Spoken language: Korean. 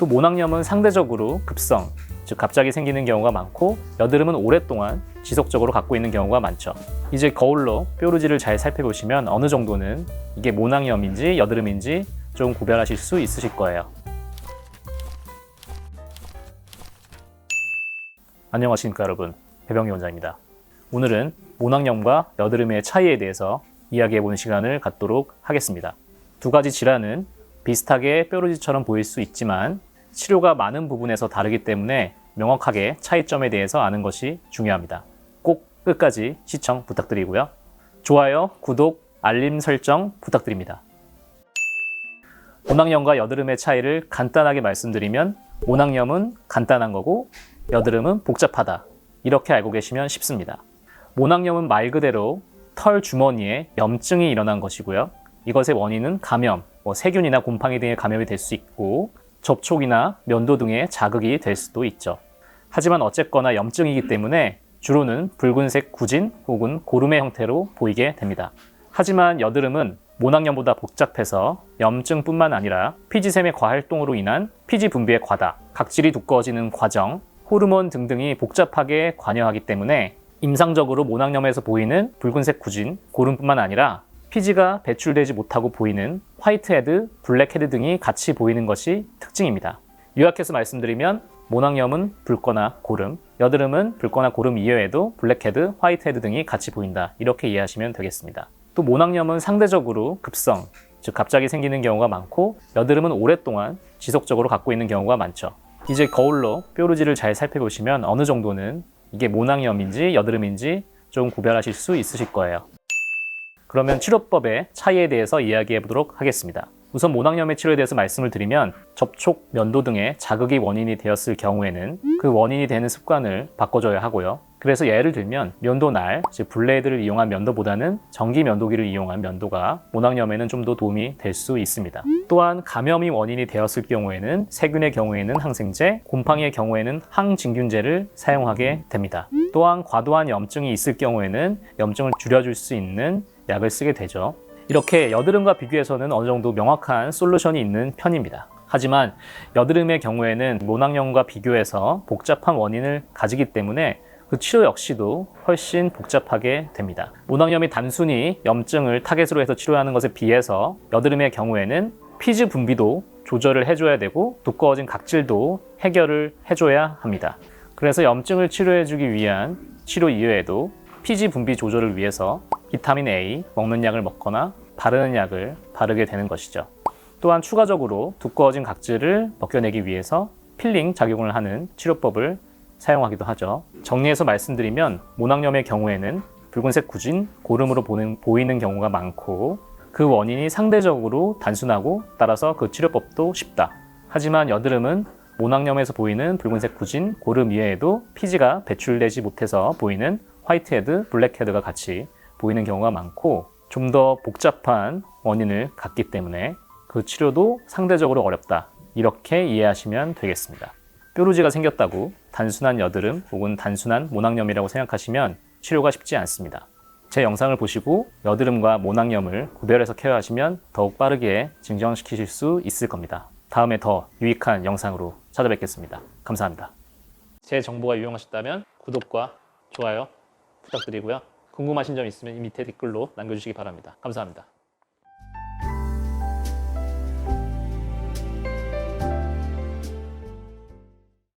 또 모낭염은 상대적으로 급성, 즉 갑자기 생기는 경우가 많고 여드름은 오랫동안 지속적으로 갖고 있는 경우가 많죠. 이제 거울로 뾰루지를 잘 살펴보시면 어느 정도는 이게 모낭염인지 여드름인지 좀 구별하실 수 있으실 거예요. 안녕하십니까 여러분, 배병기 원장입니다. 오늘은 모낭염과 여드름의 차이에 대해서 이야기해보는 시간을 갖도록 하겠습니다. 두 가지 질환은 비슷하게 뾰루지처럼 보일 수 있지만 치료가 많은 부분에서 다르기 때문에 명확하게 차이점에 대해서 아는 것이 중요합니다. 꼭 끝까지 시청 부탁드리고요. 좋아요, 구독, 알림 설정 부탁드립니다. 모낭염과 여드름의 차이를 간단하게 말씀드리면 모낭염은 간단한 거고 여드름은 복잡하다. 이렇게 알고 계시면 쉽습니다. 모낭염은 말 그대로 털 주머니에 염증이 일어난 것이고요. 이것의 원인은 감염, 세균이나 곰팡이 등의 감염이 될 수 있고 접촉이나 면도 등의 자극이 될 수도 있죠. 하지만 어쨌거나 염증이기 때문에 주로는 붉은색 구진 혹은 고름의 형태로 보이게 됩니다. 하지만 여드름은 모낭염보다 복잡해서 염증뿐만 아니라 피지샘의 과활동으로 인한 피지 분비의 과다, 각질이 두꺼워지는 과정, 호르몬 등등이 복잡하게 관여하기 때문에 임상적으로 모낭염에서 보이는 붉은색 구진, 고름뿐만 아니라 피지가 배출되지 못하고 보이는 화이트헤드, 블랙헤드 등이 같이 보이는 것이 특징입니다. 요약해서 말씀드리면 모낭염은 붉거나 고름, 여드름은 붉거나 고름 이외에도 블랙헤드, 화이트헤드 등이 같이 보인다. 이렇게 이해하시면 되겠습니다. 또 모낭염은 상대적으로 급성, 즉 갑자기 생기는 경우가 많고 여드름은 오랫동안 지속적으로 갖고 있는 경우가 많죠. 이제 거울로 뾰루지를 잘 살펴보시면 어느 정도는 이게 모낭염인지 여드름인지 좀 구별하실 수 있으실 거예요. 그러면 치료법의 차이에 대해서 이야기해 보도록 하겠습니다. 우선 모낭염의 치료에 대해서 말씀을 드리면 접촉, 면도 등의 자극이 원인이 되었을 경우에는 그 원인이 되는 습관을 바꿔줘야 하고요. 그래서 예를 들면 면도날, 즉 블레이드를 이용한 면도보다는 전기 면도기를 이용한 면도가 모낭염에는 좀 더 도움이 될 수 있습니다. 또한 감염이 원인이 되었을 경우에는 세균의 경우에는 항생제, 곰팡이의 경우에는 항진균제를 사용하게 됩니다. 또한 과도한 염증이 있을 경우에는 염증을 줄여줄 수 있는 약을 쓰게 되죠. 이렇게 여드름과 비교해서는 어느 정도 명확한 솔루션이 있는 편입니다. 하지만 여드름의 경우에는 모낭염과 비교해서 복잡한 원인을 가지기 때문에 그 치료 역시도 훨씬 복잡하게 됩니다. 모낭염이 단순히 염증을 타겟으로 해서 치료하는 것에 비해서 여드름의 경우에는 피지 분비도 조절을 해줘야 되고 두꺼워진 각질도 해결을 해줘야 합니다. 그래서 염증을 치료해주기 위한 치료 이외에도 피지 분비 조절을 위해서 비타민 A, 먹는 약을 먹거나 바르는 약을 바르게 되는 것이죠. 또한 추가적으로 두꺼워진 각질을 벗겨내기 위해서 필링 작용을 하는 치료법을 사용하기도 하죠. 정리해서 말씀드리면 모낭염의 경우에는 붉은색 구진, 고름으로 보이는 경우가 많고 그 원인이 상대적으로 단순하고 따라서 그 치료법도 쉽다. 하지만 여드름은 모낭염에서 보이는 붉은색 구진, 고름 이외에도 피지가 배출되지 못해서 보이는 화이트헤드, 블랙헤드가 같이 보이는 경우가 많고 좀 더 복잡한 원인을 갖기 때문에 그 치료도 상대적으로 어렵다. 이렇게 이해하시면 되겠습니다. 뾰루지가 생겼다고 단순한 여드름 혹은 단순한 모낭염이라고 생각하시면 치료가 쉽지 않습니다. 제 영상을 보시고 여드름과 모낭염을 구별해서 케어하시면 더욱 빠르게 진정시키실 수 있을 겁니다. 다음에 더 유익한 영상으로 찾아뵙겠습니다. 감사합니다. 제 정보가 유용하셨다면 구독과 좋아요 부탁드리고요. 궁금하신 점 있으면 이 밑에 댓글로 남겨주시기 바랍니다. 감사합니다.